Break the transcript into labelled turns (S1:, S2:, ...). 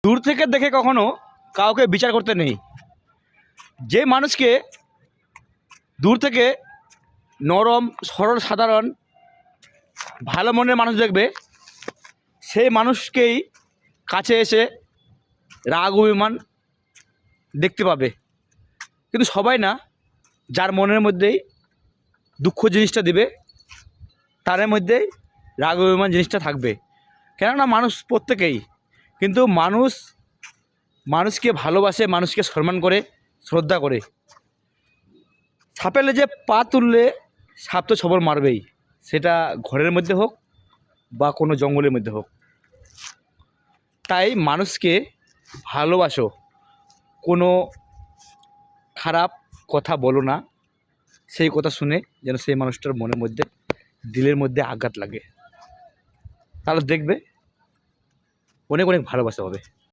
S1: দূর থেকে দেখে কখনো কাউকে বিচার করতে নেই। যে মানুষকে দূর থেকে নরম, সরল, সাধারণ, ভালো মনের মানুষ দেখবে, সেই মানুষকেই কাছে এসে রাগ অভিমান দেখতে পাবে। কিন্তু সবাই না, যার মনের মধ্যেই দুঃখ জিনিসটা দিবে, তার মধ্যেই রাগ অভিমান জিনিসটা থাকবে। কেননা মানুষ প্রত্যেকেই, কিন্তু মানুষকে ভালোবাসে, মানুষকে সম্মান করে, শ্রদ্ধা করে। সাপের লেজে পা তুললে সাপ তো সবর মারবেই, সেটা ঘরের মধ্যে হোক বা কোনো জঙ্গলের মধ্যে হোক। তাই মানুষকে ভালোবাসো, কোনো খারাপ কথা বলো না। সেই কথা শুনে যেন সেই মানুষটার মনের মধ্যে, দিলের মধ্যে আঘাত লাগে, তাহলে দেখবে অনেক অনেক ভালোবাসা হবে।